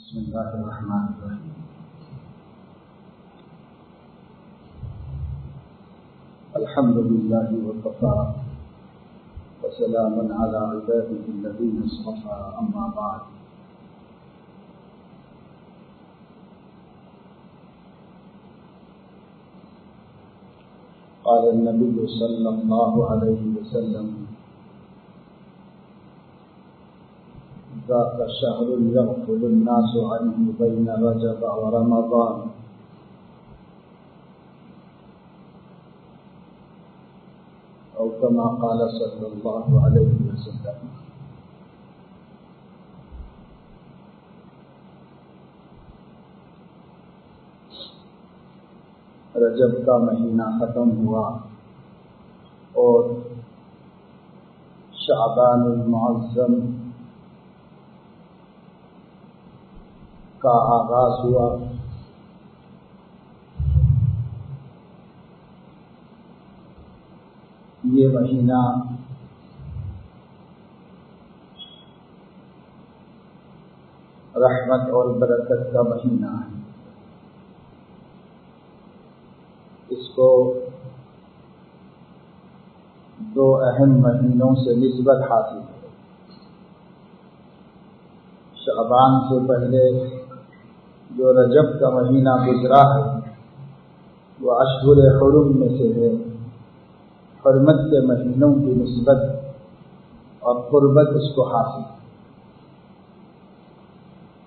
بسم اللہ الرحمن الرحیم الحمد للہ وکفی وسلام علی عباده الذین اصطفى اما بعد قال النبی صلی اللہ علیہ وسلم ذاك شهر يغفل الناس عنه بين رجب ورمضان أو كما قال صلى الله عليه وسلم. رجب کا مہینہ ختم ہوا اور شعبان المعظم کا آغاز ہوا. یہ مہینہ رحمت اور برکت کا مہینہ ہے. اس کو دو اہم مہینوں سے نسبت حاصل ہے. شعبان سے پہلے جو رجب کا مہینہ گزرا ہے وہ اشہر حرم میں سے ہے. حرمت کے مہینوں کی نسبت اور قربت اس کو حاصل.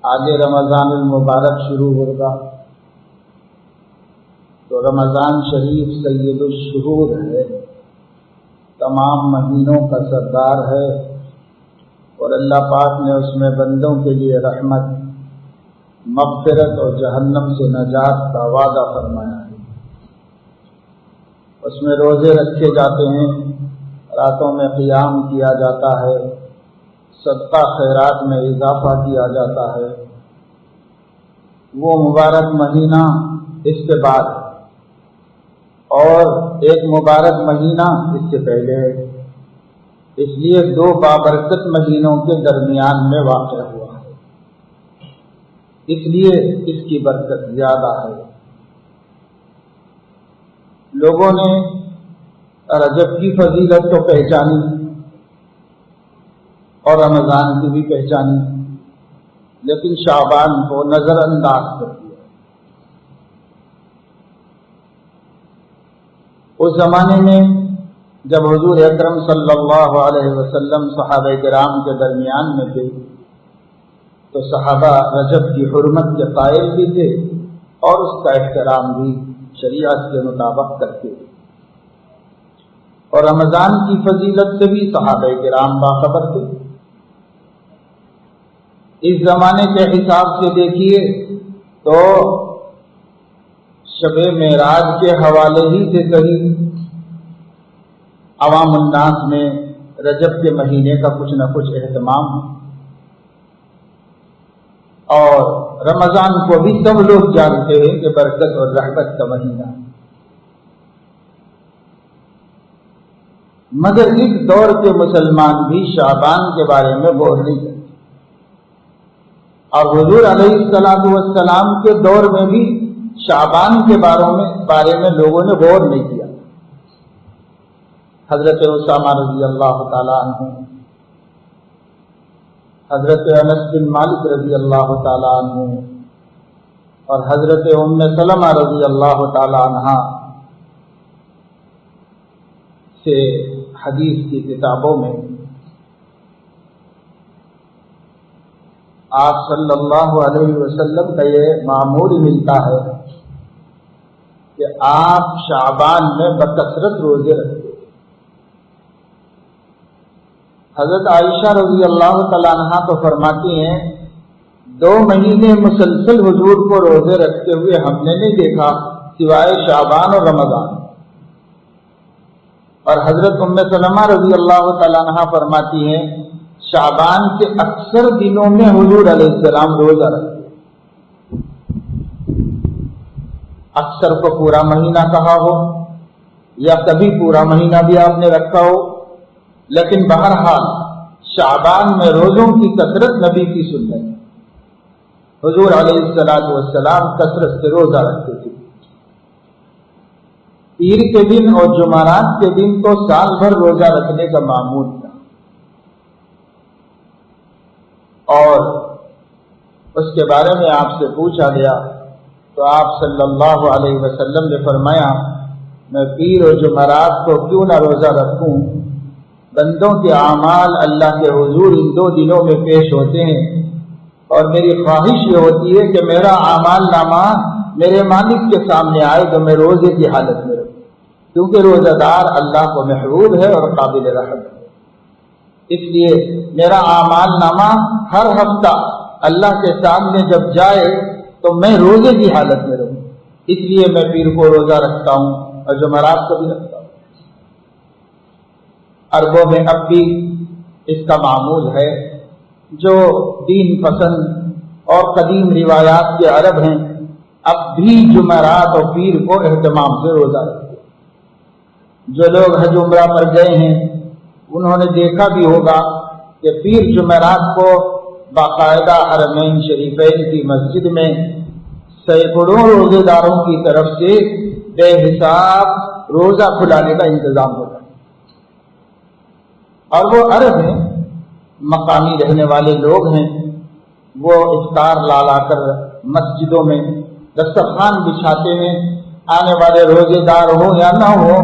آگے رمضان المبارک شروع ہوگا تو رمضان شریف سید الشہور ہے، تمام مہینوں کا سردار ہے اور اللہ پاک نے اس میں بندوں کے لیے رحمت، مغفرت اور جہنم سے نجات کا وعدہ فرمایا ہے. اس میں روزے رکھے جاتے ہیں، راتوں میں قیام کیا جاتا ہے، صدقہ خیرات میں اضافہ کیا جاتا ہے. وہ مبارک مہینہ اس کے بعد ہے اور ایک مبارک مہینہ اس سے پہلے ہے. اس لیے دو بابرکت مہینوں کے درمیان میں واقع ہوا ہے، اس لیے اس کی برکت زیادہ ہے. لوگوں نے رجب کی فضیلت تو پہچانی اور رمضان کی بھی پہچانی، لیکن شعبان کو نظر انداز کر دیا. اس زمانے میں جب حضور اکرم صلی اللہ علیہ وسلم صحابہ کرام کے درمیان میں تھے تو صحابہ رجب کی حرمت کے قائل بھی تھے اور اس کا احترام بھی شریعت کے مطابق کرتے تھے، اور رمضان کی فضیلت سے بھی صحابہ کرام باخبر تھے. اس زمانے کے حساب سے دیکھیے تو شب معراج کے حوالے ہی سے کہیں عوام الناس میں رجب کے مہینے کا کچھ نہ کچھ اہتمام ہے، اور رمضان کو بھی سب لوگ جانتے ہیں کہ برکت اور رحمت کا مہینہ ہے. مگر اس دور کے مسلمان بھی شعبان کے بارے میں غور نہیں کرتے، اور حضور علیہ السلام کے دور میں بھی شعبان کے بارے میں لوگوں نے غور نہیں کیا. حضرت اسامہ رضی اللہ تعالیٰ عنہ، حضرت انس بن مالک رضی اللہ تعالیٰ عنہ اور حضرت ام سلمہ رضی اللہ تعالیٰ عنہ سے حدیث کی کتابوں میں آپ صلی اللہ علیہ وسلم کا یہ معمول ملتا ہے کہ آپ شعبان میں بکثرت روزے رکھتے. حضرت عائشہ رضی اللہ تعالیٰ عنہ تو فرماتی ہیں 2 مہینے مسلسل حضور کو روزے رکھتے ہوئے ہم نے نہیں دیکھا سوائے شعبان اور رمضان. اور حضرت ام سلمہ رضی اللہ تعالیٰ عنہ فرماتی ہیں شعبان کے اکثر دنوں میں حضور علیہ السلام روزہ رکھتے. اکثر کو پورا مہینہ کہا ہو یا کبھی پورا مہینہ بھی آپ نے رکھا ہو، لیکن بہرحال شعبان میں روزوں کی کثرت نبی کی سنت. حضور علیہ السلام کثرت سے روزہ رکھتے تھے. پیر کے دن اور جمعرات کے دن تو سال بھر روزہ رکھنے کا معمول تھا. اور اس کے بارے میں آپ سے پوچھا گیا تو آپ صلی اللہ علیہ وسلم نے فرمایا میں پیر اور جمعرات کو کیوں نہ روزہ رکھوں، بندوں کے اعمال اللہ کے حضور ان دو دنوں میں پیش ہوتے ہیں اور میری خواہش یہ ہوتی ہے کہ میرا اعمال نامہ میرے مالک کے سامنے آئے تو میں روزے کی حالت میں رہوں، کیونکہ روزہ دار اللہ کو محبوب ہے اور قابل رحم ہے. اس لیے میرا اعمال نامہ ہر ہفتہ اللہ کے سامنے جب جائے تو میں روزے کی حالت میں رہوں. اس لیے میں پیر کو روزہ رکھتا ہوں اور جمعرات کو بھی رکھتا ہوں. عربوں میں اب بھی اس کا معمول ہے. جو دین پسند اور قدیم روایات کے عرب ہیں اب بھی جمعرات اور پیر کو اہتمام سے روزہ رکھتے. جو لوگ حج عمرہ پر گئے ہیں انہوں نے دیکھا بھی ہوگا کہ پیر جمعرات کو باقاعدہ حرمین شریفین کی مسجد میں سینکڑوں روزے داروں کی طرف سے بے حساب روزہ کھلانے کا انتظام ہوتا ہے. اور وہ عرب ہیں، مقامی رہنے والے لوگ ہیں، وہ افطار لا کر مسجدوں میں دسترخوان بچھاتے ہیں. آنے والے روزے دار ہو یا نہ ہو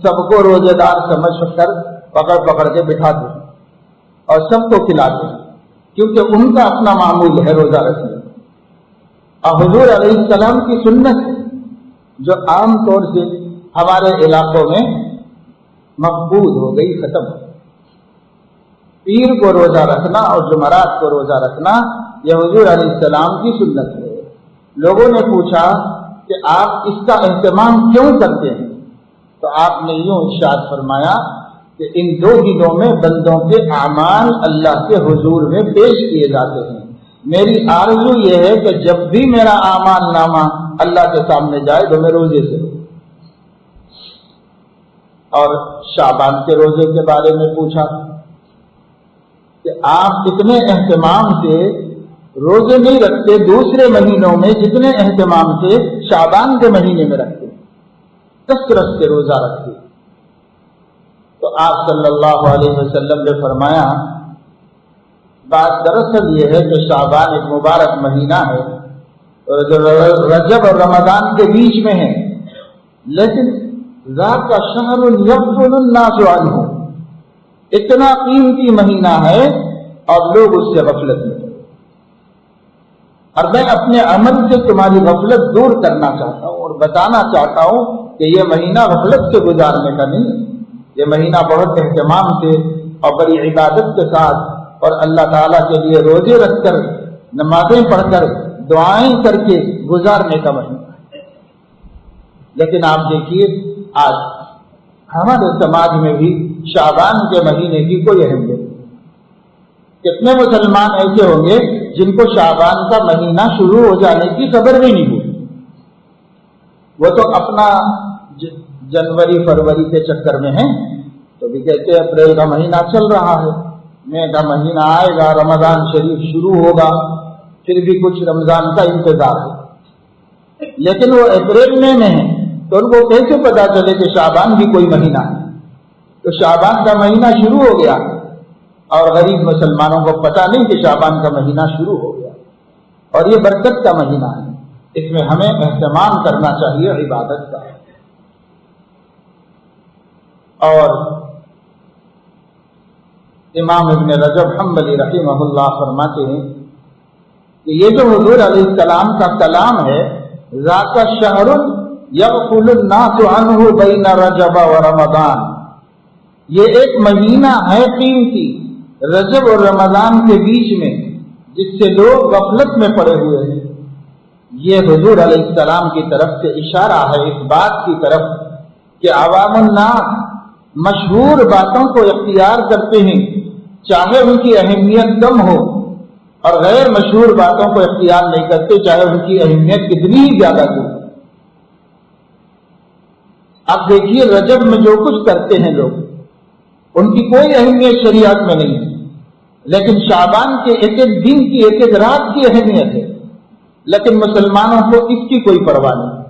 سب کو روزے دار سمجھ کر پکڑ کے بٹھاتے ہیں اور سب کو کھلاتے ہیں، کیونکہ ان کا اپنا معمول ہے روزہ رکھنے. اور حضور علیہ السلام کی سنت جو عام طور سے ہمارے علاقوں میں مقبول ہو گئی، ختم ہو. پیر کو روزہ رکھنا اور جمعرات کو روزہ رکھنا یہ حضور علیہ السلام کی سنت ہے. لوگوں نے پوچھا کہ آپ اس کا اہتمام کیوں کرتے ہیں؟ تو آپ نے یوں ارشاد فرمایا کہ ان دو دنوں میں بندوں کے اعمال اللہ کے حضور میں پیش کیے جاتے ہیں. میری آرزو یہ ہے کہ جب بھی میرا اعمال نامہ اللہ کے سامنے جائے تو میں روزے سے ہوں. اور شعبان کے روزے کے بارے میں پوچھا کہ آپ اتنے اہتمام سے روزے نہیں رکھتے دوسرے مہینوں میں جتنے اہتمام سے شعبان کے مہینے میں رکھتے، کثرت سے روزہ رکھتے. تو آپ صلی اللہ علیہ وسلم نے فرمایا بات دراصل یہ ہے کہ شعبان ایک مبارک مہینہ ہے اور رجب اور رمضان کے بیچ میں ہے، لیکن ذاک کا شہر یغفل الناس عنہ، اتنا قیمتی مہینہ ہے اور لوگ اس سے غفلت میں. اور میں اپنے عمل سے تمہاری غفلت دور کرنا چاہتا ہوں اور بتانا چاہتا ہوں کہ یہ مہینہ غفلت سے گزارنے کا نہیں، یہ مہینہ بہت اہتمام سے اور بڑی عبادت کے ساتھ اور اللہ تعالیٰ کے لیے روزے رکھ کر نمازیں پڑھ کر دعائیں کر کے گزارنے کا مہینہ ہے. لیکن آپ دیکھیے آج ہمارے سماج میں بھی شعبان کے مہینے کی کوئی اہمیت نہیں. کتنے مسلمان ایسے ہوں گے جن کو شعبان کا مہینہ شروع ہو جانے کی خبر بھی نہیں ہوئی. وہ تو اپنا جنوری فروری کے چکر میں ہیں، تو بھی کہتے اپریل کا مہینہ چل رہا ہے، مئی کا مہینہ آئے گا، رمضان شریف شروع ہوگا، پھر بھی کچھ رمضان کا انتظار ہے. لیکن وہ اپریل میں ہیں تو ان کو کیسے پتا چلے کہ شعبان بھی کوئی مہینہ ہے؟ تو شعبان کا مہینہ شروع ہو گیا اور غریب مسلمانوں کو پتا نہیں کہ شعبان کا مہینہ شروع ہو گیا. اور یہ برکت کا مہینہ ہے، اس میں ہمیں اہتمام کرنا چاہیے عبادت کا. اور امام ابن رجب حنبلی رحمہ اللہ فرماتے ہیں کہ یہ جو حضور علیہ السلام کا کلام ہے ذاک شہر یغفل الناس عنہ بین رجب و رمضان، یہ ایک مہینہ ہے قیمتی رجب اور رمضان کے بیچ میں جس سے لوگ غفلت میں پڑے ہوئے ہیں. یہ حضور علیہ السلام کی طرف سے اشارہ ہے اس بات کی طرف کہ عوام الناس مشہور باتوں کو اختیار کرتے ہیں چاہے ان کی اہمیت کم ہو، اور غیر مشہور باتوں کو اختیار نہیں کرتے چاہے ان کی اہمیت کتنی ہی زیادہ ہو. اب دیکھیے رجب میں جو کچھ کرتے ہیں لوگ ان کی کوئی اہمیت شریعت میں نہیں ہے، لیکن شعبان کے ایک ایک دن کی ایک ایک رات کی اہمیت ہے. لیکن مسلمانوں کو اس کی کوئی پرواہ نہیں۔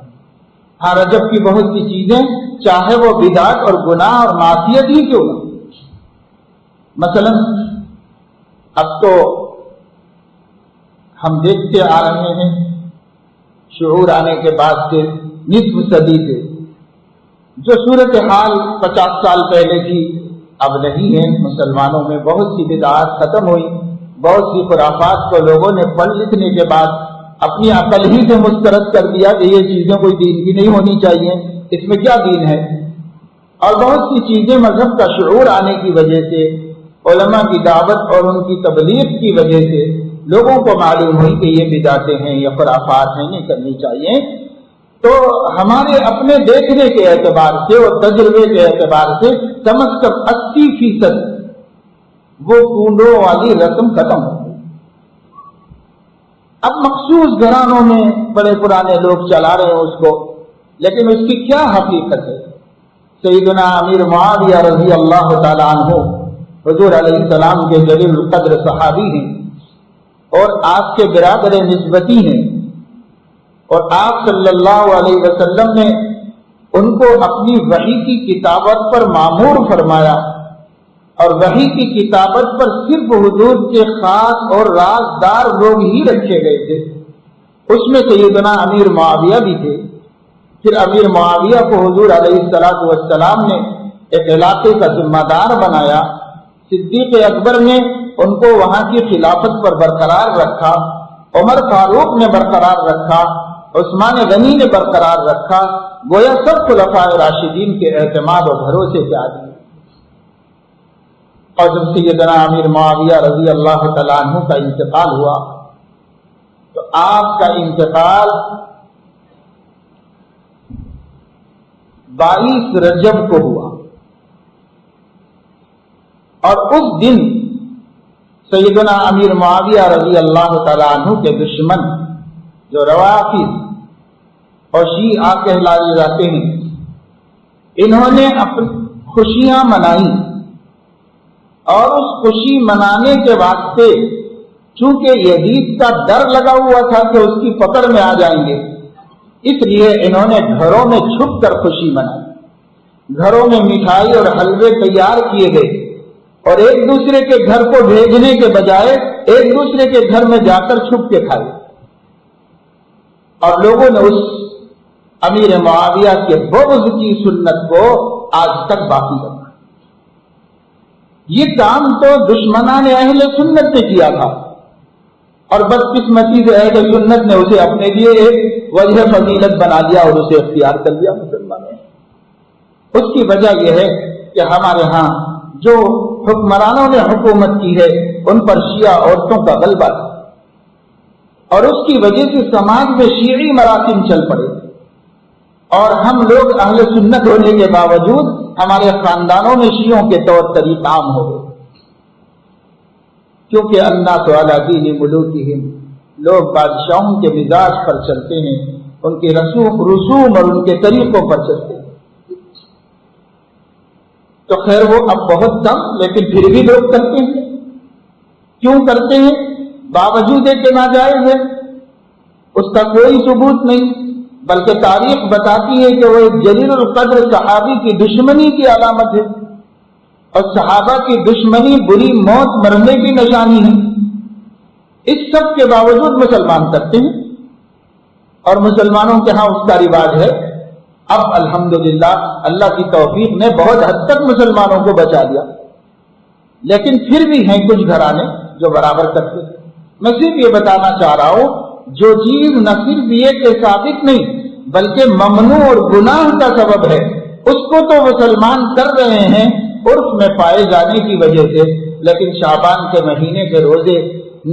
ہاں رجب کی بہت سی چیزیں چاہے وہ بدعت اور گناہ اور معصیت ہی کیوں نہ، مثلا اب تو ہم دیکھتے آ رہے ہیں شعور آنے کے بعد سے نصف صدی سے جو صورتحال 50 سال پہلے کی اب نہیں ہے۔ مسلمانوں میں بہت سی بدعات ختم ہوئی، بہت سی خرافات کو لوگوں نے پڑھ لکھنے کے بعد اپنی عقل ہی سے مسترد کر دیا کہ یہ چیزیں کوئی دین کی نہیں ہونی چاہیے، اس میں کیا دین ہے۔ اور بہت سی چیزیں مذہب کا شعور آنے کی وجہ سے، علماء کی دعوت اور ان کی تبلیغ کی وجہ سے لوگوں کو معلوم ہوئی کہ یہ بدعتیں ہیں، یہ خرافات ہیں، نہیں کرنی چاہیے۔ تو ہمارے اپنے دیکھنے کے اعتبار سے اور تجربے کے اعتبار سے کم از کم 80% وہ کنڈوں والی رسم ختم ہو گئی۔ اب مخصوص گھرانوں میں بڑے پرانے لوگ چلا رہے ہیں اس کو، لیکن اس کی کیا حقیقت ہے؟ سیدنا امیر معاویہ رضی اللہ تعالیٰ عنہ حضور علیہ السلام کے جلیل القدر صحابی ہیں اور آپ کے برادر نسبتی ہیں، اور آپ صلی اللہ علیہ وسلم نے ان کو اپنی وحی کی کتابت پر مامور فرمایا، اور وحی کی کتابت پر صرف حضور کے خاص اور رازدار لوگ ہی رکھے گئے تھے۔ اس میں سیدنا امیر معاویہ بھی تھے۔ پھر امیر معاویہ کو حضور علیہ السلام نے ایک علاقے کا ذمہ دار بنایا۔ صدیق اکبر نے ان کو وہاں کی خلافت پر برقرار رکھا، عمر فاروق نے برقرار رکھا، عثمان غنی نے برقرار رکھا، گویا سب خلفاء راشدین کے اعتماد اور بھروسے کے آدمی۔ اور جب سیدنا امیر معاویہ رضی اللہ تعالیٰ عنہ کا انتقال ہوا تو آپ کا انتقال 22 رجب کو ہوا، اور اس دن سیدنا امیر معاویہ رضی اللہ تعالیٰ عنہ کے دشمن جو روافض اور شیعہ کہلائے جاتے ہیں، انہوں نے اپنی خوشیاں منائی، اور اس خوشی منانے کے واسطے چونکہ یزید کا ڈر لگا ہوا تھا کہ اس کی پکڑ میں آ جائیں گے، اس لیے انہوں نے گھروں میں چھپ کر خوشی منائی۔ گھروں میں مٹھائی اور حلوے تیار کیے گئے، اور ایک دوسرے کے گھر کو بھیجنے کے بجائے ایک دوسرے کے گھر میں جا کر چھپ کے کھائے، اور لوگوں نے اس امیر معاویہ کے بغض کی سنت کو آج تک باقی رکھا۔ یہ کام تو دشمنان اہل سنت نے کیا تھا، اور بدقسمتی سے اہل سنت نے اسے اپنے لیے ایک وجہ فضیلت بنا لیا اور اسے اختیار کر لیا مسلمانوں نے۔ اس کی وجہ یہ ہے کہ ہمارے ہاں جو حکمرانوں نے حکومت کی ہے ان پر شیعہ عورتوں کا غلبہ تھا، اور اس کی وجہ سے سماج میں شیعی مراسم چل پڑے، اور ہم لوگ اہل سنت ہونے کے باوجود ہمارے خاندانوں میں شیعوں کے طور طریق عام ہو گئے، کیونکہ الناس علی دین ملوکہم، لوگ بادشاہوں کے مزاج پر چلتے ہیں، ان کے رسوم اور ان کے طریقوں پر چلتے ہیں۔ تو خیر وہ اب بہت کم، لیکن پھر بھی لوگ کرتے ہیں۔ کیوں کرتے ہیں؟ باوجود ہے کہ ناجائز ہے، اس کا کوئی ثبوت نہیں، بلکہ تاریخ بتاتی ہے کہ وہ ایک جلیل القدر صحابی کی دشمنی کی علامت ہے، اور صحابہ کی دشمنی بری موت مرنے کی نشانی ہے۔ اس سب کے باوجود مسلمان کرتے ہیں، اور مسلمانوں کے ہاں اس کا رواج ہے۔ اب الحمدللہ اللہ کی توفیق نے بہت حد تک مسلمانوں کو بچا دیا، لیکن پھر بھی ہیں کچھ گھرانے جو برابر کرتے ہیں۔ میں صرف یہ بتانا چاہ رہا ہوں، جو چیز نہ صرف یہ کہ ثابت نہیں بلکہ ممنوع اور گناہ کا سبب ہے، اس کو تو مسلمان کر رہے ہیں عرف میں پائے جانے کی وجہ سے، لیکن شعبان کے مہینے کے روزے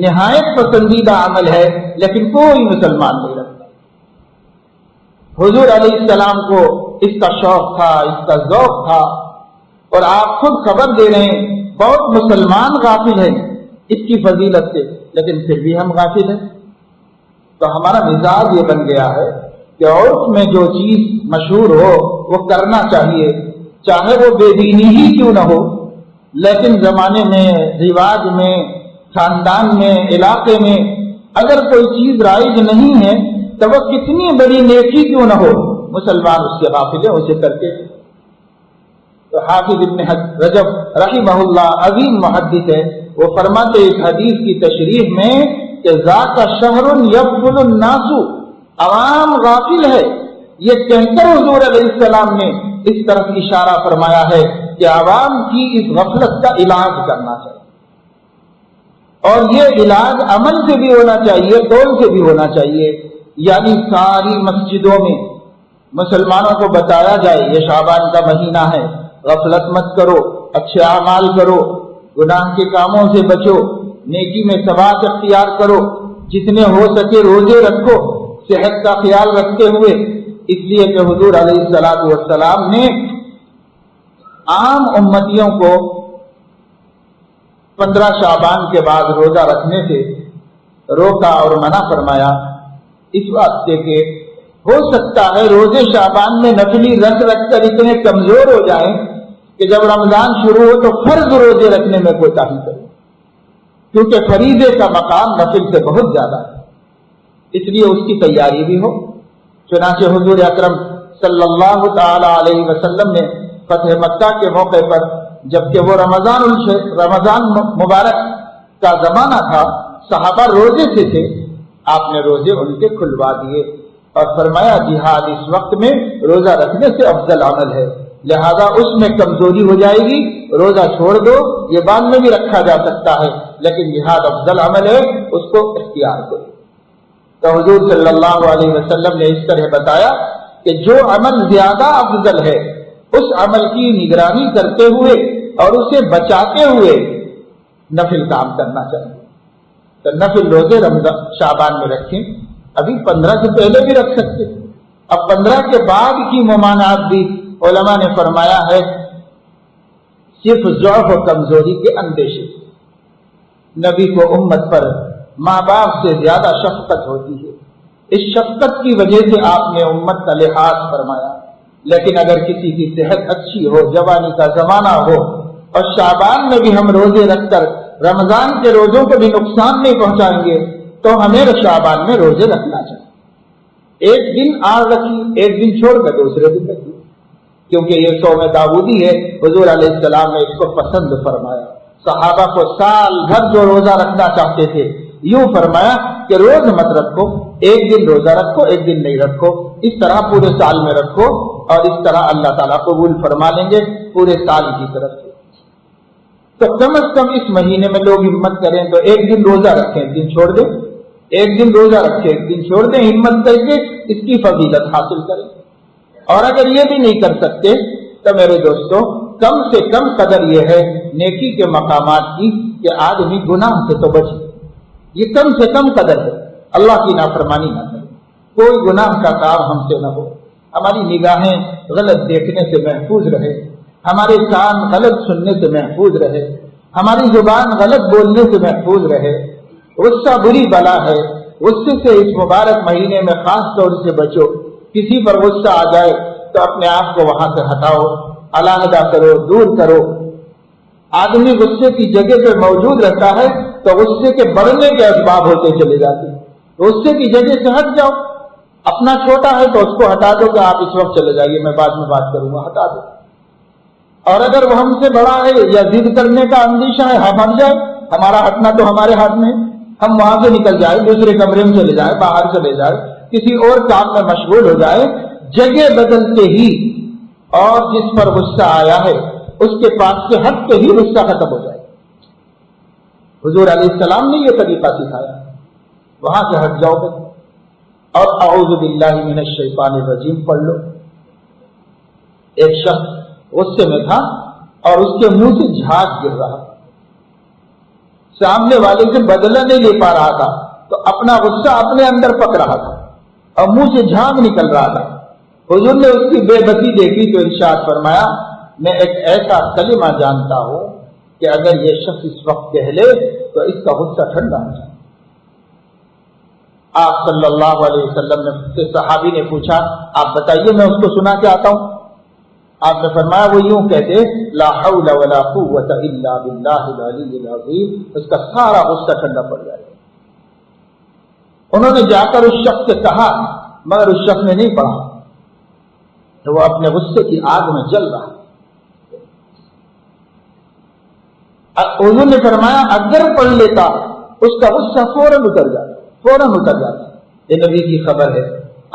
نہایت پسندیدہ عمل ہے، لیکن کوئی مسلمان نہیں رکھتا۔ حضور علیہ السلام کو اس کا شوق تھا، اس کا ذوق تھا، اور آپ خود خبر دے رہے ہیں بہت مسلمان غافل ہیں اس کی فضیلت سے، لیکن پھر بھی ہم غافل ہیں۔ تو ہمارا مزاج یہ بن گیا ہے کہ عرف میں جو چیز مشہور ہو وہ کرنا چاہیے، چاہے وہ بے دینی ہی کیوں نہ ہو، لیکن زمانے میں، رواج میں، خاندان میں، علاقے میں اگر کوئی چیز رائج نہیں ہے تو وہ کتنی بڑی نیکی کیوں نہ ہو، مسلمان اس سے غافل ہیں، اسے کرتے ہیں۔ تو حافظ ابن رجب رحمہ اللہ عظیم محدث ہے، وہ فرماتے اس حدیث کی تشریح میں کہ ذاک شہر یغفل الناس، عوام غافل ہے، یہ کہہ کر حضور علیہ السلام نے اس طرف اشارہ فرمایا ہے کہ عوام کی اس غفلت کا علاج کرنا چاہیے، اور یہ علاج عمل سے بھی ہونا چاہیے، قول سے بھی ہونا چاہیے۔ یعنی ساری مسجدوں میں مسلمانوں کو بتایا جائے یہ شعبان کا مہینہ ہے، غفلت مت کرو، اچھے اعمال کرو، گناہ کے کاموں سے بچو، نیکی میں ثبات اختیار کرو، جتنے ہو سکے روزے رکھو، صحت کا خیال رکھتے ہوئے، اس لیے کہ حضور علیہ الصلوۃ والسلام نے عام امتیوں کو 15 شعبان کے بعد روزہ رکھنے سے روکا اور منع فرمایا، اس واسطے کہ ہو سکتا ہے روزے شعبان میں نفلی رکھ کر اتنے کمزور ہو جائیں کہ جب رمضان شروع ہو تو فرض روزے رکھنے میں کوتاہی کرے، کیونکہ فریضے کا مقام نفل سے بہت زیادہ ہے، اس لیے اس کی تیاری بھی ہو۔ چنانچہ حضور اکرم صلی اللہ تعالی علیہ وسلم نے فتح مکہ کے موقع پر، جبکہ وہ رمضان مبارک کا زمانہ تھا، صحابہ روزے سے تھے، آپ نے روزے ان کے کھلوا دیے اور فرمایا جہاد اس وقت میں روزہ رکھنے سے افضل عمل ہے، لہذا اس میں کمزوری ہو جائے گی، روزہ چھوڑ دو، یہ بعد میں بھی رکھا جا سکتا ہے، لیکن جہاد افضل عمل ہے، اس کو اختیار کرو۔ تو حضور صلی اللہ علیہ وسلم نے اس طرح بتایا کہ جو عمل زیادہ افضل ہے اس عمل کی نگرانی کرتے ہوئے اور اسے بچاتے ہوئے نفل کام کرنا چاہیے۔ تو نفل روزے رمضان شعبان میں رکھیں، ابھی 15 سے پہلے بھی رکھ سکتے، اب 15 کے بعد کی ممانعت بھی علماء نے فرمایا ہے صرف ضعف و کمزوری کے اندیشے سے۔ نبی کو امت پر ماں باپ سے زیادہ شفقت ہوتی ہے، اس شفقت کی وجہ سے آپ نے امت کا لحاظ فرمایا، لیکن اگر کسی کی صحت اچھی ہو، جوانی کا زمانہ ہو، اور شعبان میں بھی ہم روزے رکھ کر رمضان کے روزوں کو بھی نقصان نہیں پہنچائیں گے تو ہمیں شعبان میں روزے رکھنا چاہیے۔ ایک دن آڑ رکھی، ایک دن چھوڑ کر دوسرے دن رکھی، کیونکہ یہ صوم داؤدی ہے، حضور علیہ السلام نے اس کو پسند فرمایا۔ صحابہ کو سال بھر جو روزہ رکھنا چاہتے تھے، یوں فرمایا کہ روز مت رکھو، ایک دن روزہ رکھو، ایک دن نہیں رکھو، اس طرح پورے سال میں رکھو، اور اس طرح اللہ تعالیٰ قبول فرما لیں گے پورے سال کی طرف سے۔ تو کم از کم اس مہینے میں لوگ ہمت کریں تو ایک دن روزہ رکھیں، ایک دن چھوڑ دیں، ایک دن روزہ رکھیں، ایک دن چھوڑ دیں، ہمت کر کے اس کی فضیلت حاصل کریں۔ اور اگر یہ بھی نہیں کر سکتے تو میرے دوستوں کم سے کم قدر یہ ہے نیکی کے مقامات کی کہ آدمی گناہ سے تو بچے، یہ کم سے کم قدر ہے، اللہ کی نافرمانی نہ کرے، کوئی گناہ کا کام ہم سے نہ ہو، ہماری نگاہیں غلط دیکھنے سے محفوظ رہے، ہمارے کان غلط سننے سے محفوظ رہے، ہماری زبان غلط بولنے سے محفوظ رہے۔ غصہ بری بلا ہے، غصے سے اس مبارک مہینے میں خاص طور سے بچو۔ کسی پر غصہ آ جائے تو اپنے آپ کو وہاں سے ہٹاؤ، علیحدہ کرو، دور کرو۔ آدمی غصے کی جگہ پہ موجود رہتا ہے تو غصے کے بڑھنے کے اسباب ہوتے چلے جاتے ہیں، غصے کی جگہ سے ہٹ جاؤ۔ اپنا چھوٹا ہے تو اس کو ہٹا دو کہ آپ اس وقت چلے جائیے، میں بعد میں بات کروں گا، ہٹا دو۔ اور اگر وہ ہم سے بڑا ہے یا ضد کرنے کا اندیشہ ہے، ہم ہٹ جائے، ہمارا ہٹنا تو ہمارے ہاتھ میں، ہم وہاں سے نکل جائے، دوسرے کمرے میں چلے جائے، باہر چلے جائے، کسی اور کام میں مشغول ہو جائے، جگہ بدلتے ہی اور جس پر غصہ آیا ہے اس کے پاس سے ہٹ کے ہی غصہ ختم ہو جائے۔ حضور علیہ السلام نے یہ طریقہ سکھایا، وہاں سے ہٹ جاؤ گے اور اعوذ باللہ من الشیطان الرجیم پڑھ لو۔ ایک شخص غصے میں تھا اور اس کے منہ سے جھاگ گر رہا، سامنے والے سے بدلہ نہیں لے پا رہا تھا تو اپنا غصہ اپنے اندر پک رہا تھا اور منہ سے جھاگ نکل رہا تھا۔ حضور نے اس کی بے بسی دیکھی تو ارشاد فرمایا، میں ایک ایسا کلمہ جانتا ہوں کہ اگر یہ شخص اس وقت کہہ لے تو اس کا غصہ ٹھنڈا ہو جائے۔ آپ صلی اللہ علیہ وسلم سے صحابی نے پوچھا، آپ بتائیے میں اس کو سنا کے آتا ہوں۔ آپ نے فرمایا وہ یوں کہتے، لا حول ولا قوت الا باللہ العلی العظیم، اس کا سارا غصہ ٹھنڈا پڑ جائے۔ انہوں نے جا کر اس شخص سے کہا مگر اس شخص نے نہیں پڑھا، تو وہ اپنے غصے کی آگ میں جل رہا۔ حضور نے فرمایا اگر پڑھ لیتا اس کا غصہ فوراً اتر جاتا۔ یہ نبی کی خبر ہے،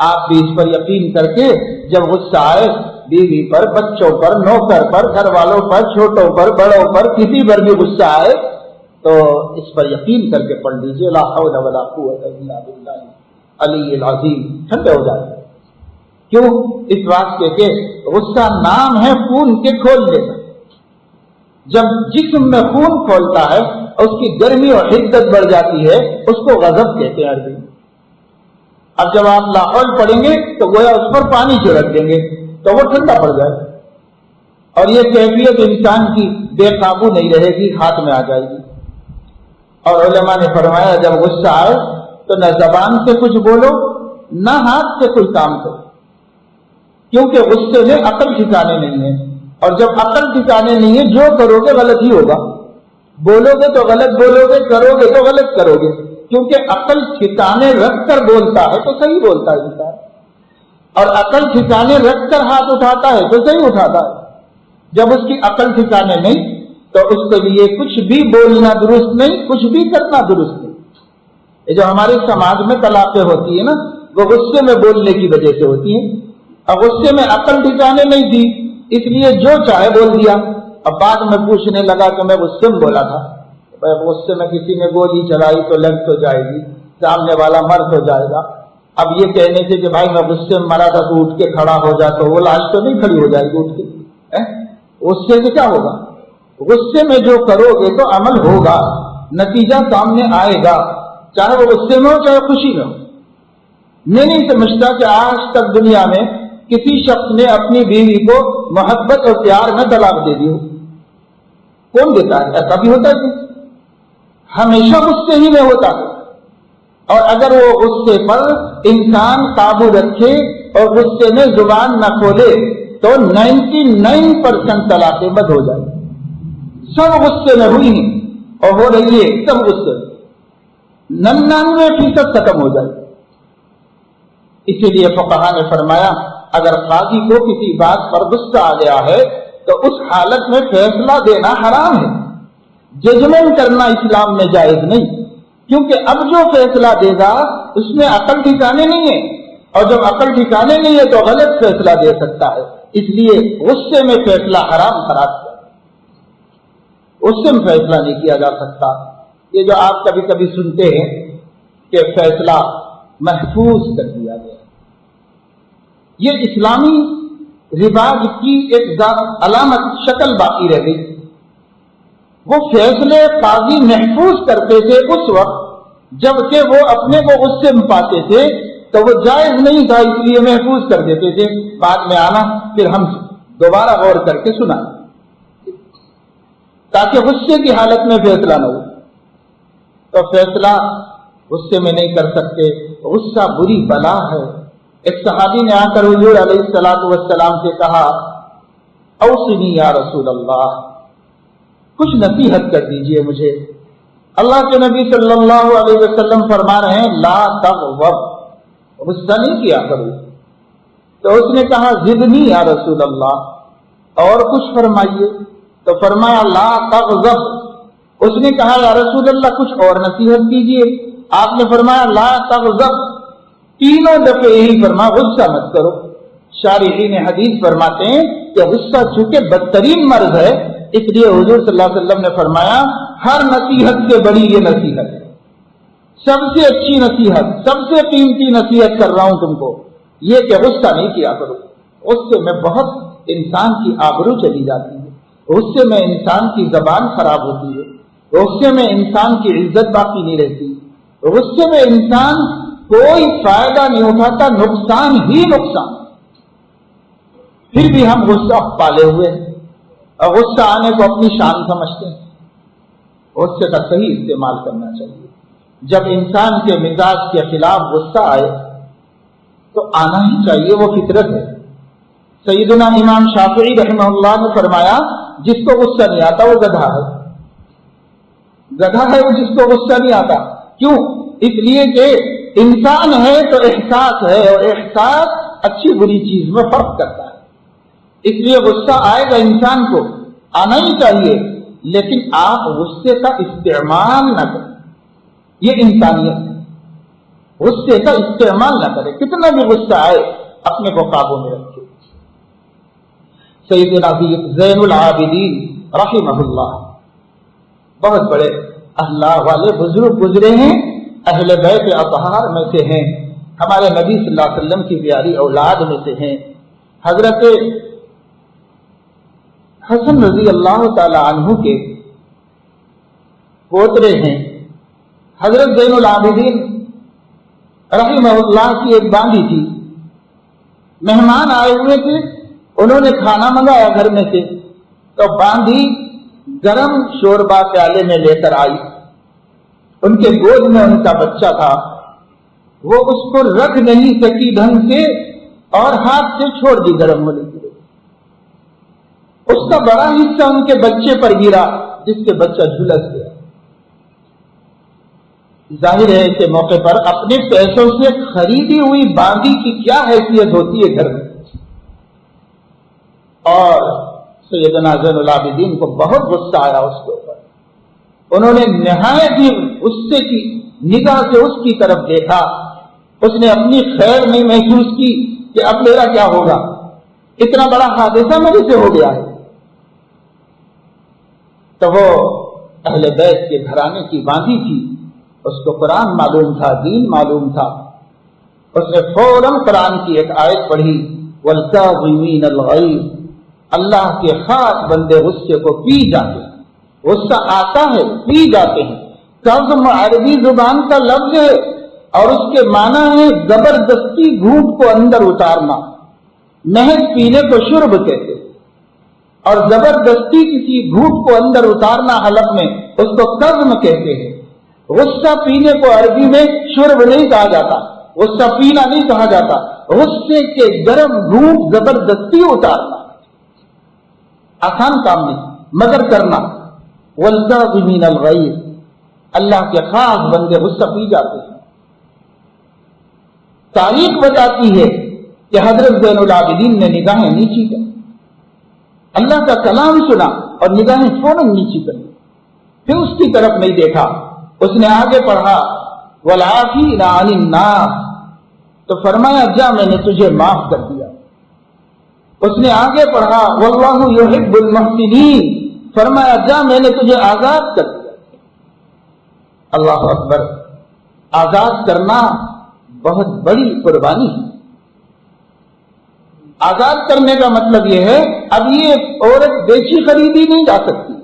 آپ بھی اس پر یقین کر کے جب غصہ آئے، بیوی پر، بچوں پر، نوکر پر، گھر والوں پر، چھوٹوں پر، بڑوں پر، کسی پر بھی غصہ آئے تو اس پر یقین کر کے پڑھ لیجیے لا حول ولا قوت الا باللہ العلی العظیم، ٹھنڈے ہو جائے۔ کیوں؟ اس واسطے کہ غصہ نام ہے خون کے کھولنے کا۔ جب جسم میں خون کھولتا ہے اس کی گرمی اور حدت بڑھ جاتی ہے، اس کو غضب کہتے ہیں عربی۔ اب جب آپ لا حول پڑھیں گے تو گویا اس پر پانی چھڑک دیں گے تو وہ ٹھنڈا پڑ جائے، اور یہ کیفیت انسان کی بے قابو نہیں رہے گی، ہاتھ میں آ جائے گی۔ اور علماء نے فرمایا جب غصہ آئے تو نہ زبان سے کچھ بولو نہ ہاتھ سے کوئی کام کرو، کیونکہ غصے میں عقل ٹھکانے نہیں ہے، اور جب عقل ٹھکانے نہیں ہے جو کرو گے غلط ہی ہوگا، بولو گے تو غلط بولو گے، کرو گے تو غلط کرو گے، کیونکہ عقل ٹھکانے رکھ کر بولتا ہے تو صحیح بولتا ہے انسان، اور عقل ٹھکانے رکھ کر ہاتھ اٹھاتا ہے تو صحیح اٹھاتا ہے۔ جب اس کی عقل ٹھکانے نہیں تو اس کے لیے کچھ بھی بولنا درست نہیں، کچھ بھی کرنا درست نہیں۔ یہ جو ہمارے سماج میں طلاقیں ہوتی ہیں نا، وہ غصے میں بولنے کی وجہ سے ہوتی ہیں، اور غصے میں عقل ٹھکانے نہیں تھی اس لیے جو چاہے بول دیا۔ اب بعد میں پوچھنے لگا کہ میں غصے میں بولا تھا، غصے میں کسی نے گولی چلائی تو لگ تو جائے گی، سامنے والا مر تو جائے گا۔ اب یہ کہنے سے کہ بھائی میں غصے میں مرا تھا تو اٹھ کے کھڑا ہو جا، تو وہ لاش تو نہیں کھڑی ہو جائے گی اٹھ کے، غصے سے کیا ہوگا؟ غصے میں جو کرو گے تو عمل ہوگا، نتیجہ سامنے آئے گا، چاہے وہ غصے میں ہو چاہے خوشی میں ہو۔ میں نہیں سمجھتا کہ آج تک دنیا میں کسی شخص نے اپنی بیوی کو محبت اور پیار میں طلاق دے دی ہو، کون دیتا ہے؟ ایسا بھی ہوتا ہے؟ ہمیشہ غصے ہی میں ہوتا ہے، اور اگر وہ غصے پر انسان قابو رکھے اور غصے میں زبان نہ کھولے تو 99% طلاقیں بد ہو جائیں، سب غصے میں ہوئی ہیں اور ہو رہی ہے، سب غصے 99% ختم ہو جائے۔ اسی لیے فقہا نے فرمایا اگر قاضی کو کسی بات پر غصہ آ گیا ہے تو اس حالت میں فیصلہ دینا حرام ہے، ججمنٹ کرنا اسلام میں جائز نہیں، کیونکہ اب جو فیصلہ دے گا اس میں عقل ٹھکانے نہیں ہے، اور جب عقل ٹھکانے نہیں ہے تو غلط فیصلہ دے سکتا ہے، اس لیے غصے میں فیصلہ حرام قرار دیا، غصے میں فیصلہ نہیں کیا جا سکتا۔ یہ جو آپ کبھی کبھی سنتے ہیں کہ فیصلہ محفوظ کر دیا گیا، یہ اسلامی رواج کی ایک علامت شکل باقی رہ گئی۔ وہ فیصلے قاضی محفوظ کرتے تھے اس وقت جبکہ وہ اپنے کو غصے میں پاتے تھے تو وہ جائز نہیں تھا، اس لیے محفوظ کر دیتے تھے، بعد میں آنا پھر ہم دوبارہ غور کر کے سنا تاکہ غصے کی حالت میں فیصلہ نہ ہو۔ تو فیصلہ غصے میں نہیں کر سکتے، غصہ بری بلا ہے۔ ایک صحابی نے آ کر حضور علیہ الصلوۃ والسلام سے کہا اوصنی یا رسول اللہ، کچھ نصیحت کر دیجئے مجھے۔ اللہ کے نبی صلی اللہ علیہ وسلم فرما رہے ہیں لا تغضب، غصہ نہیں کیا کرو۔ تو اس نے کہا زدنی یا رسول اللہ، اور کچھ فرمائیے۔ تو فرمایا لا تغضب۔ اس نے کہا یا رسول اللہ کچھ اور نصیحت کیجئے۔ آپ نے فرمایا لا تغضب، تینوں دفعے یہی فرما غصہ مت کرو۔ شارحین حدیث فرماتے ہیں کہ غصہ چونکہ بدترین مرض ہے، اس لیے حضور صلی اللہ علیہ وسلم نے فرمایا ہر نصیحت سے بڑی یہ نصیحت ہے، سب سے اچھی نصیحت، سب سے قیمتی نصیحت کر رہا ہوں تم کو، یہ کہ غصہ نہیں کیا کرو۔ غصے میں بہت انسان کی آبرو چلی جاتی ہے، غصے میں انسان کی زبان خراب ہوتی ہے، غصے میں انسان کی عزت باقی نہیں رہتی، غصے میں انسان کوئی فائدہ نہیں اٹھاتا، نقصان ہی نقصان۔ پھر بھی ہم غصہ پالے ہوئے ہیں اور غصہ آنے کو اپنی شان سمجھتے ہیں۔ غصے کا صحیح استعمال کرنا چاہیے۔ جب انسان کے مزاج کے خلاف غصہ آئے تو آنا ہی چاہیے، وہ فطرت ہے۔ سیدنا امام شافعی رحمہ اللہ نے فرمایا جس کو غصہ نہیں آتا وہ گدھا ہے، گدھا ہے وہ جس کو غصہ نہیں آتا۔ کیوں؟ اس لیے کہ انسان ہے تو احساس ہے، اور احساس اچھی بری چیز میں فرق کرتا ہے. اس لیے غصہ آئے گا انسان کو، آنا ہی چاہیے، لیکن آپ غصے کا استعمال نہ کریں. یہ انسانیت ہے. غصے کا استعمال نہ کریں. کتنا بھی غصہ آئے اپنے کو قابو میں رکھے. سیدنا زین العابدین رحمہ اللہ بہت بڑے اللہ والے بزرگ گزرے ہیں، اہل بیت اطہار میں سے ہیں، ہمارے نبی صلی اللہ علیہ وسلم کی پیاری اولاد میں سے ہیں. حضرت حسن رضی اللہ تعالی عنہ کے پوترے ہیں. حضرت زین العابدین رحمہ اللہ کی ایک باندھی تھی. مہمان آئے ہوئے تھے، انہوں نے کھانا منگایا گھر میں سے، تو باندھی گرم شوربہ پیالے میں لے کر آئی. ان کے گود میں ان کا بچہ تھا، وہ اس کو رکھ نہیں سکی ڈھنگ سے اور ہاتھ سے چھوڑ دی گرم ہونے کے لیے. اس کا بڑا حصہ ان کے بچے پر گرا، جس سے بچہ جھلس گیا. ظاہر ہے ایسے موقع پر اپنے پیسوں سے خریدی ہوئی باندھی کی کیا حیثیت ہوتی ہے گھر میں. اور سیدنا زین العابدین کو بہت غصہ آیا اس کے اوپر. انہوں نے نہایت ہی غصے کی نگاہ سے اس کی طرف دیکھا. اس نے اپنی خیر نہیں محسوس کی کہ اب میرا کیا ہوگا، اتنا بڑا حادثہ میرے سے ہو گیا ہے. تو وہ اہل بیت کے گھرانے کی باندھی تھی، اس کو قرآن معلوم تھا، دین معلوم تھا. اس نے فوراً قرآن کی ایک آیت پڑھی، والکاظمین الغیظ، اللہ کے خاص بندے غصے کو پی جاتے ہیں. غصہ آتا ہے پی جاتے ہیں. کظم عربی زبان کا لفظ ہے اور اس کے معنی ہے زبردستی گھونٹ کو اندر اتارنا. محض پینے کو شرب کہتے ہیں، اور زبردستی کسی گھونٹ کو اندر اتارنا حلق میں اس کو کظم کہتے ہیں. غصہ پینے کو عربی میں شرب نہیں کہا جاتا، غصہ پینا نہیں کہا جاتا. غصے کے گرم گھونٹ زبردستی اتارنا آسان کام نہیں، مگر کرنا. والکاظمین الغیظ، اللہ کے خاص بندے غصہ پی جاتے ہیں. تاریخ بتاتی ہے کہ حضرت زین العابدین نے نگاہیں نیچی کر، اللہ کا کلام سنا اور نگاہیں فوراً نیچی کر، پھر اس کی طرف نہیں دیکھا. اس نے آگے پڑھا والعافین عن الناس، تو فرمایا جا میں نے تجھے معاف کر دیا. اس نے آگے پڑھا واللہ یحب المحسنین، فرمایا جا میں نے تجھے آزاد کر دیا. اللہ اکبر. آزاد کرنا بہت بڑی قربانی ہے. آزاد کرنے کا مطلب یہ ہے اب یہ عورت بیچی خریدی نہیں جا سکتی،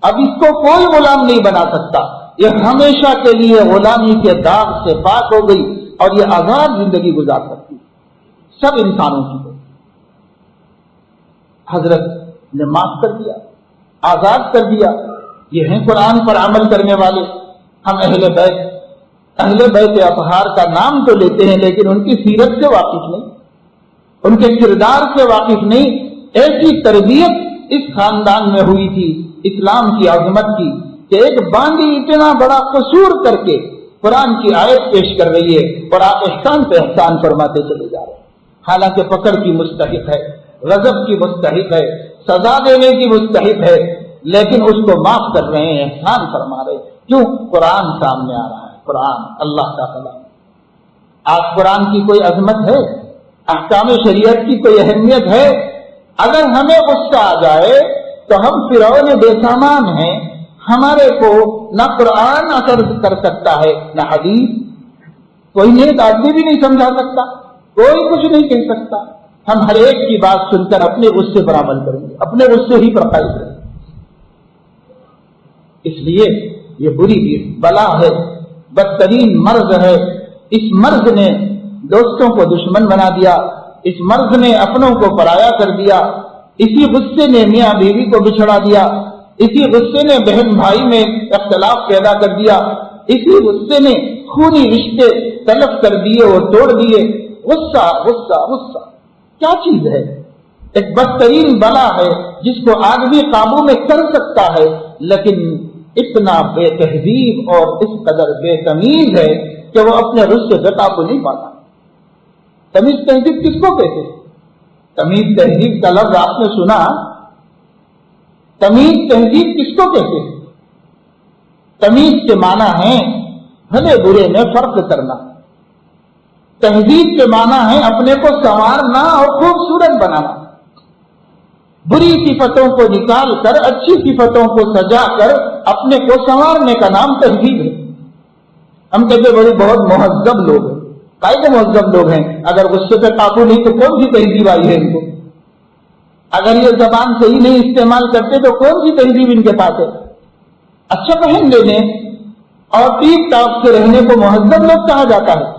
اب اس کو کوئی غلام نہیں بنا سکتا. یہ ہمیشہ کے لیے غلامی کے داغ سے پاک ہو گئی اور یہ آزاد زندگی گزار سکتی سب انسانوں کی. حضرت نے معاف کر دیا، آزاد کر دیا. یہ ہیں قرآن پر عمل کرنے والے. ہم اہل بیت اطہار کا نام تو لیتے ہیں لیکن ان کی سیرت سے واقف نہیں، ان کے کردار سے واقف نہیں. ایسی تربیت اس خاندان میں ہوئی تھی اسلام کی عظمت کی کہ ایک باندھی اتنا بڑا قصور کر کے قرآن کی آیت پیش کر رہی ہے اور آپ احسان پہ احسان فرماتے چلے جا رہے ہیں. حالانکہ پکڑ کی مستحق ہے، غضب کی مستحق ہے، سزا دینے کی مستحق ہے، لیکن اس کو معاف کر رہے ہیں، احسان فرما رہے ہیں. کیوں؟ قرآن سامنے آ رہا ہے. قرآن اللہ کا کلام. آج قرآن کی کوئی عظمت ہے؟ احکام شریعت کی کوئی اہمیت ہے؟ اگر ہمیں غصہ آ جائے تو ہم فرعون بے سامان ہیں. ہمارے کو نہ قرآن اثر کر سکتا ہے نہ حدیث. کوئی نیک آدمی بھی نہیں سمجھا سکتا، کوئی کچھ نہیں کہہ سکتا. ہم ہر ایک کی بات سن کر اپنے غصے پر عمل کریں گے، اپنے غصے ہی پر قائم کریں گے. اس لیے یہ بری بلا ہے، بدترین مرض ہے. اس مرض نے دوستوں کو دشمن بنا دیا، اس مرض نے اپنوں کو پرایا کر دیا. اسی غصے نے میاں بیوی کو بچھڑا دیا، اسی غصے نے بہن بھائی میں اختلاف پیدا کر دیا، اسی غصے نے خونی رشتے تلف کر دیے اور توڑ دیے. غصہ غصہ غصہ کیا چیز ہے؟ ایک بدترین بلا ہے جس کو آدمی قابو میں کر سکتا ہے، لیکن اتنا بے تہذیب اور اس قدر بے تمیز ہے کہ وہ اپنے غصے پہ قابو نہیں پاتا۔ تمیز تہذیب کس کو کہتے ہیں؟ تمیز تہذیب کا لفظ آپ نے سنا؟ تمیز تہذیب کس کو کہتے ہیں؟ تمیز کے معنی ہے بھلے برے میں فرق کرنا، تہذیب کے معنی ہے اپنے کو سنوارنا اور خوبصورت بنانا، بری صفتوں کو نکال کر اچھی صفتوں کو سجا کر اپنے کو سنوارنے کا نام تہذیب ہے۔ ہم کہتے بڑے بہت مہذب لوگ ہیں، کائے مہذب لوگ ہیں؟ اگر غصے پہ قابو نہیں تو کون سی تہذیب آئی ہے ان کو؟ اگر یہ زبان صحیح نہیں استعمال کرتے تو کون سی تہذیب ان کے پاس ہے؟ اچھا پہن لینے اور ٹیپ ٹاپ سے رہنے کو مہذب لوگ کہا جاتا ہے؟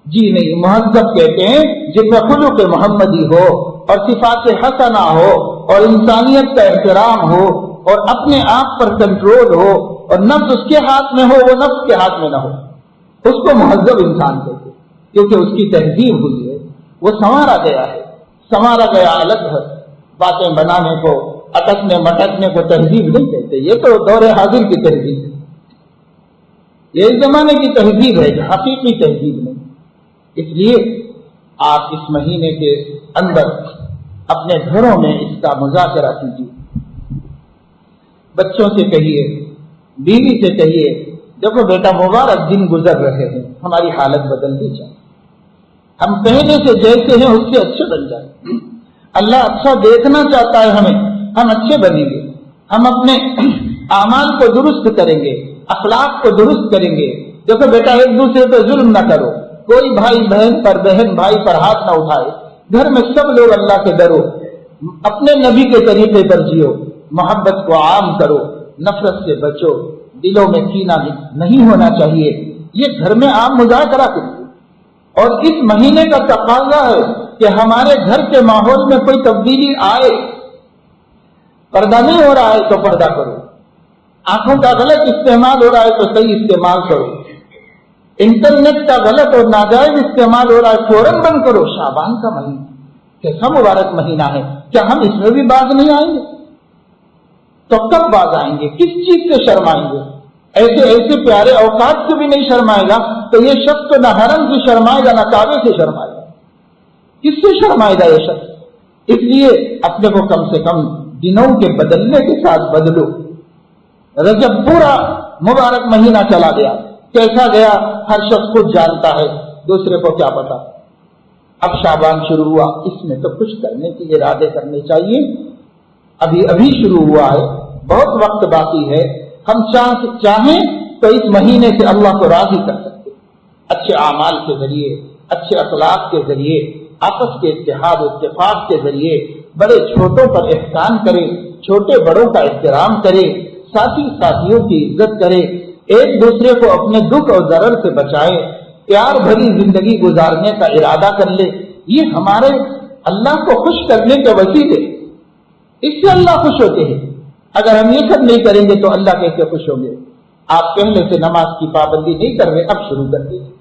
جی نہیں، مہذب کہتے ہیں جن میں خلق محمدی ہو اور صفات حسنہ ہو اور انسانیت کا احترام ہو اور اپنے آپ پر کنٹرول ہو اور نفس اس کے ہاتھ میں ہو، وہ نفس کے ہاتھ میں نہ ہو، اس کو مہذب انسان کہتے ہیں، کیونکہ اس کی تہذیب ہوئی ہے، وہ سنوارا گیا ہے۔ سنوارا گیا الگ ہے، باتیں بنانے کو، اٹکنے مٹکنے کو تہذیب نہیں کہتے، یہ تو دور حاضر کی تہذیب ہے، یہ اس زمانے کی تہذیب ہے، حقیقی تہذیب نہیں۔ اس لیے آپ اس مہینے کے اندر اپنے گھروں میں اس کا مذاکرہ کیجیے، بچوں سے کہیے، بیوی سے کہیے، دیکھو بیٹا مبارک دن گزر رہے ہیں، ہماری حالت بدلنی چاہیے، ہم پہلے سے جیسے ہیں اس سے اچھے بن جائیں، اللہ اچھا دیکھنا چاہتا ہے ہمیں، ہم اچھے بنیں گے، ہم اپنے اعمال کو درست کریں گے، اخلاق کو درست کریں گے۔ دیکھو بیٹا ایک دوسرے پہ ظلم نہ کرو، کوئی بھائی بہن پر، بہن بھائی پر ہاتھ نہ اٹھائے، گھر میں سب لوگ اللہ سے ڈرو، اپنے نبی کے طریقے پر جیو، محبت کو عام کرو، نفرت سے بچو، دلوں میں کینہ نہیں ہونا چاہیے، یہ گھر میں عام مذاکرہ کریے۔ اور اس مہینے کا تقاضا ہے کہ ہمارے گھر کے ماحول میں کوئی تبدیلی آئے، پردہ نہیں ہو رہا ہے تو پردہ کرو، آنکھوں کا غلط استعمال ہو رہا ہے تو صحیح استعمال کرو، انٹرنیٹ کا غلط اور ناجائز استعمال ہو رہا ہے فوراً بند کرو۔ شعبان کا مہینہ کیسا مبارک مہینہ ہے، کیا ہم اس میں بھی باز نہیں آئیں گے؟ تو کب باز آئیں گے؟ کس چیز سے شرمائیں گے؟ ایسے پیارے اوقات سے بھی نہیں شرمائے گا تو یہ شخص تو نہ حرم سے شرمائے گا نہ کعبے سے شرمائے گا، کس سے شرمائے گا یہ شخص؟ اس لیے اپنے کو کم سے کم دنوں کے بدلنے کے ساتھ بدلو۔ رجب پورا مبارک مہینہ چلا گیا، کیسا گیا ہر شخص خود جانتا ہے، دوسرے کو کیا پتا۔ اب شعبان شروع ہوا، اس میں تو کچھ کرنے کے ارادے کرنے چاہیے، ابھی شروع ہوا ہے، بہت وقت باقی ہے، ہم چاہیں تو اس مہینے سے اللہ کو راضی کر سکتے، اچھے اعمال کے ذریعے، اچھے اخلاق کے ذریعے، آپس کے اتحاد و اتفاق کے ذریعے، بڑے چھوٹوں پر احسان کرے، چھوٹے بڑوں کا احترام کرے، ساتھی ساتھیوں کی عزت کرے، ایک دوسرے کو اپنے دکھ اور ضرر سے بچائے، پیار بھری زندگی گزارنے کا ارادہ کر لے۔ یہ ہمارے اللہ کو خوش کرنے کے وسیلے، اس سے اللہ خوش ہوتے ہیں۔ اگر ہم یہ سب نہیں کریں گے تو اللہ کیسے خوش ہوں گے؟ آپ پہلے سے نماز کی پابندی نہیں کر رہے، اب شروع کر دیجیے۔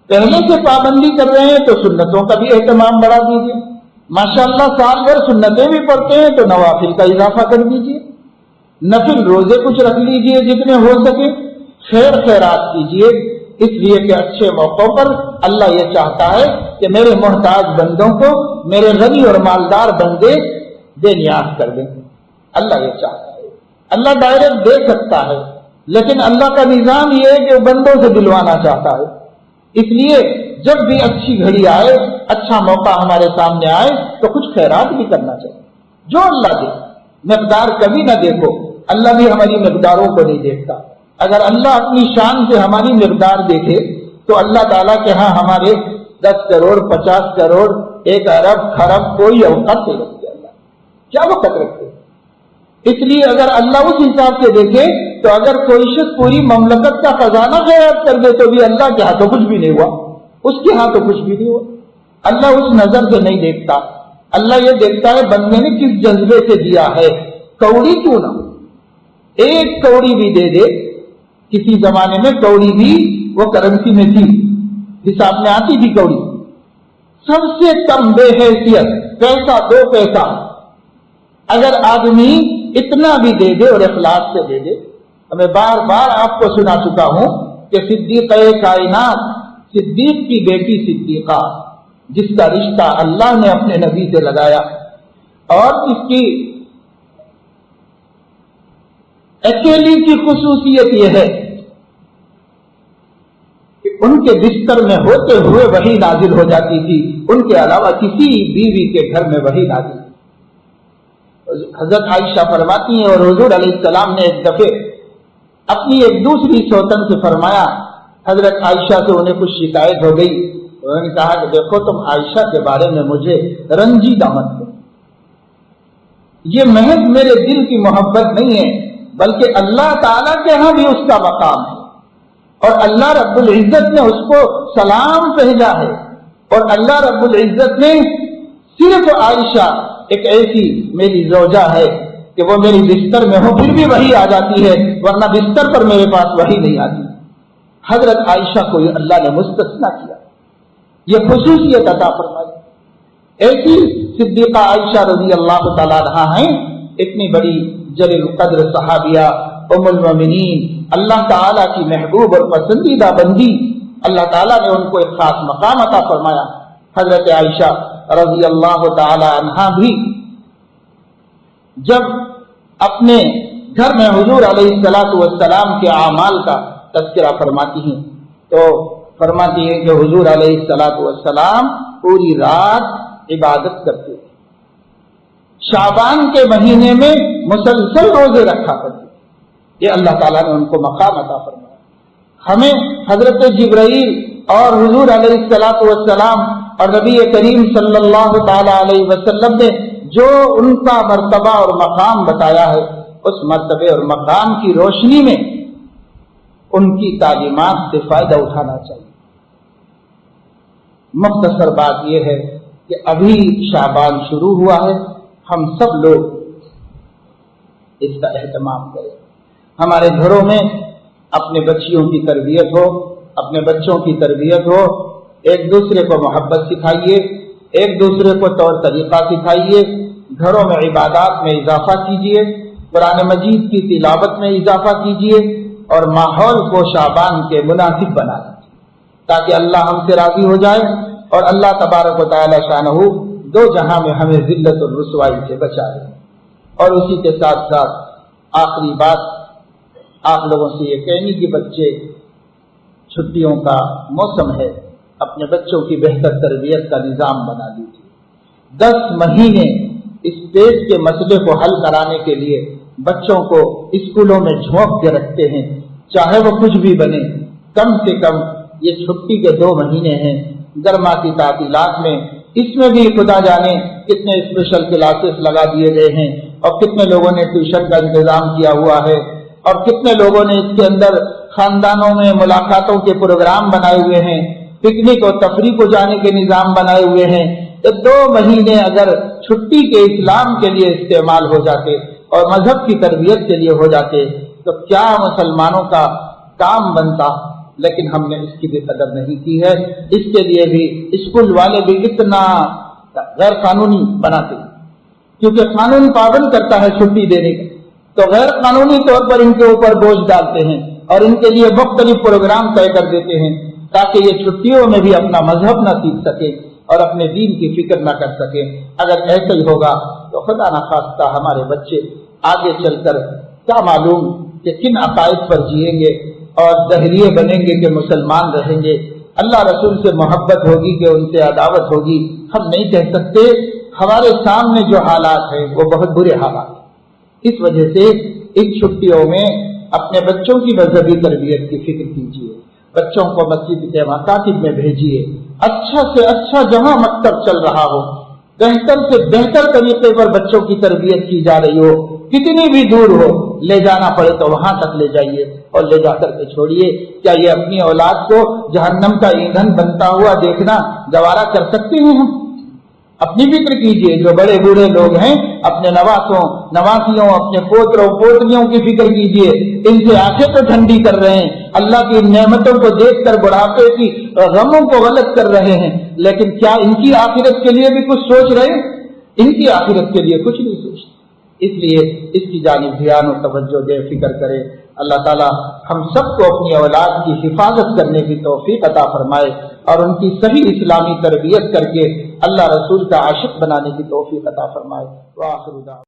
پہلے سے پابندی کر رہے ہیں تو سنتوں کا بھی اہتمام بڑھا دیجیے۔ ماشاءاللہ سال بھر سنتیں بھی پڑھتے ہیں تو نوافل کا اضافہ کر دیجیے، نفل روزے کچھ رکھ لیجیے جتنے ہو سکے، خیر خیرات کیجیے، اس لیے کہ اچھے موقعوں پر اللہ یہ چاہتا ہے کہ میرے محتاج بندوں کو میرے غنی اور مالدار بندے بے نیاز کر دیں۔ اللہ یہ چاہتا ہے، اللہ ڈائریکٹ دے سکتا ہے، لیکن اللہ کا نظام یہ ہے کہ وہ بندوں سے دلوانا چاہتا ہے۔ اس لیے جب بھی اچھی گھڑی آئے، اچھا موقع ہمارے سامنے آئے تو کچھ خیرات بھی کرنا چاہیے، جو اللہ دے، مقدار کبھی نہ دیکھو، اللہ بھی ہماری مقداروں کو نہیں دیکھتا۔ اگر اللہ اپنی شان سے ہماری مقدار دیکھے تو اللہ تعالیٰ کے ہاں ہمارے 10 کروڑ 50 کروڑ 1 ارب خرب کوئی اوقات نہیں رکھتے، اللہ کیا وقت رکھتے؟ اس لیے اگر اللہ اس حساب سے دیکھے تو اگر کوئی شخص پوری مملکت کا خزانہ خیرات کر دے تو بھی اللہ کے ہاتھوں کچھ بھی نہیں ہوا، اس کے ہاتھوں کچھ بھی نہیں ہوا۔ اللہ اس نظر سے نہیں دیکھتا، اللہ یہ دیکھتا ہے بندے نے کس جذبے سے دیا ہے، کوڑی کیوں نہ، 1 کوڑی بھی دے دے۔ کسی زمانے میں کوڑی بھی وہ کرنسی میں تھی، حساب میں آتی تھی کوڑی، سب سے کم بے حیثیت پیسہ 2 پیسہ، اگر آدمی اتنا بھی دے دے اور اخلاص سے دے دے۔ میں بار بار آپ کو سنا چکا ہوں کہ صدیقہ کائنات، صدیق کی بیٹی صدیقہ، جس کا رشتہ اللہ نے اپنے نبی سے لگایا، اور اس کی اکیلی کی خصوصیت یہ ہے کہ ان کے بستر میں ہوتے ہوئے وحی نازل ہو جاتی تھی، ان کے علاوہ کسی بیوی کے گھر میں وحی نازل۔ حضرت عائشہ فرماتی ہیں، اور حضور علیہ السلام نے ایک دفعہ اپنی ایک دوسری سوتن سے فرمایا، حضرت عائشہ سے انہیں کچھ شکایت ہو گئی، انہوں نے کہا کہ دیکھو تم عائشہ کے بارے میں مجھے رنجیدہ مت کرو، یہ محض میرے دل کی محبت نہیں ہے بلکہ اللہ تعالیٰ کے ہاں بھی اس کا مقام ہے، اور اللہ رب العزت نے اس کو سلام بھیجا ہے، اور اللہ رب العزت نے صرف عائشہ ایک ایسی میری زوجہ ہے کہ وہ میری بستر میں ہو پھر بھی وحی آ جاتی ہے، ورنہ بستر پر میرے پاس وحی نہیں آتی۔ حضرت عائشہ کو اللہ نے مستثنا کیا، یہ خصوصیت عطا فرمائی۔ ایسی صدیقہ عائشہ رضی اللہ تعالیٰ عنہا ہیں، اتنی بڑی جلیل القدر صحابیہ، ام المومنین، اللہ تعالیٰ کی محبوب اور پسندیدہ بندی، اللہ تعالیٰ نے ان کو ایک خاص مقام عطا فرمایا۔ حضرت عائشہ رضی اللہ تعالی عنہا بھی جب اپنے گھر میں حضور علیہ الصلوۃ والسلام کے اعمال کا تذکرہ فرماتی ہیں تو فرماتی ہیں کہ حضور علیہ الصلوۃ والسلام پوری رات عبادت کرتے تھے، شعبان کے مہینے میں مسلسل روزے رکھا کرتے، یہ اللہ تعالیٰ نے ان کو مقام عطا فرمایا۔ ہمیں حضرت جبرائیل اور حضور علیہ الصلوۃ والسلام اور نبی کریم صلی اللہ تعالی علیہ وسلم نے جو ان کا مرتبہ اور مقام بتایا ہے، اس مرتبے اور مقام کی روشنی میں ان کی تعلیمات سے فائدہ اٹھانا چاہیے۔ مختصر بات یہ ہے کہ ابھی شعبان شروع ہوا ہے، ہم سب لوگ اس کا اہتمام کریں، ہمارے گھروں میں اپنے بچیوں کی تربیت ہو، اپنے بچوں کی تربیت ہو، ایک دوسرے کو محبت سکھائیے، ایک دوسرے کو طور طریقہ سکھائیے، گھروں میں عبادات میں اضافہ کیجیے، قرآن مجید کی تلاوت میں اضافہ کیجیے، اور ماحول کو شعبان کے مناسب بنا دیجیے تاکہ اللہ ہم سے راضی ہو جائے، اور اللہ تبارک و تعالی شانہ دو جہاں میں ہمیں ذلت اور رسوائی سے بچائے۔ اور اسی کے ساتھ ساتھ آخری بات آپ لوگوں سے یہ کہنی کہ بچے، چھٹیوں کا موسم ہے، اپنے بچوں کی بہتر تربیت کا نظام بنا لیجیے۔ 10 مہینے اس پیٹ کے مسئلے کو حل کرانے کے لیے بچوں کو اسکولوں میں جھونک کے رکھتے ہیں، چاہے وہ کچھ بھی بنے، کم سے کم یہ چھٹی کے 2 مہینے ہیں، گرما کی تعطیلات میں، اس میں بھی خدا جانے کتنے اسپیشل کلاسز لگا دیے گئے ہیں، اور کتنے لوگوں نے ٹیوشن کا انتظام کیا ہوا ہے، اور کتنے لوگوں نے اس کے اندر خاندانوں میں ملاقاتوں کے پروگرام بنائے ہوئے ہیں، پکنک اور تفریح کو جانے کے نظام بنائے ہوئے ہیں۔ تو 2 مہینے اگر چھٹی کے اسلام کے لیے استعمال ہو جاتے اور مذہب کی تربیت کے لیے ہو جاتے تو کیا مسلمانوں کا کام بنتا، لیکن ہم نے اس کی بھی قدر نہیں کی ہے۔ اس کے لیے بھی اسکول والے بھی اتنا غیر قانونی بناتے، کیونکہ قانون پابند کرتا ہے چھٹی دینے کا، تو غیر قانونی طور پر ان کے اوپر بوجھ ڈالتے ہیں اور ان کے لیے مختلف پروگرام طے کر دیتے ہیں تاکہ یہ چھٹیوں میں بھی اپنا مذہب نہ سیکھ سکے اور اپنے دین کی فکر نہ کر سکے۔ اگر ایسا ہی ہوگا تو خدا نخواستہ ہمارے بچے آگے چل کر کیا معلوم کہ کن عقائد پر جئیں گے اور دہریے بنیں گے کہ مسلمان رہیں گے، اللہ رسول سے محبت ہوگی کہ ان سے عداوت ہوگی، ہم نہیں کہہ سکتے۔ ہمارے سامنے جو حالات ہیں وہ بہت برے حالات ہیں۔ اس وجہ سے ان چھٹیوں میں اپنے بچوں کی مذہبی تربیت کی فکر کیجیے، بچوں کو مسجد کے مکاتب میں بھیجیے، اچھا سے اچھا جہاں مکتب چل رہا ہو، بہتر سے بہتر طریقے پر بچوں کی تربیت کی جا رہی ہو، کتنی بھی دور ہو لے جانا پڑے تو وہاں تک لے جائیے اور لے جا کر کے چھوڑیے۔ کیا یہ اپنی اولاد کو جہنم کا ایندھن بنتا ہوا دیکھنا گوارا کر سکتے ہیں؟ ہم اپنی فکر کیجئے، جو بڑے بوڑھے لوگ ہیں اپنے نواسوں نواسیوں اپنے پوتروں پوتریوں کی فکر کیجئے، ان سے آنکھیں تو ٹھنڈی کر رہے ہیں، اللہ کی نعمتوں کو دیکھ کر بڑھاپے کی غموں کو غلط کر رہے ہیں، لیکن کیا ان کی آخرت کے لیے بھی کچھ سوچ رہے ہیں؟ ان کی آخرت کے لیے کچھ نہیں سوچتے۔ اس لیے اس کی جانب دھیان و توجہ دے، فکر کرے۔ اللہ تعالی ہم سب کو اپنی اولاد کی حفاظت کرنے کی توفیق عطا فرمائے اور ان کی صحیح اسلامی تربیت کر کے اللہ رسول کا عاشق بنانے کی توفیق عطا فرمائے۔ وآخر دعوانا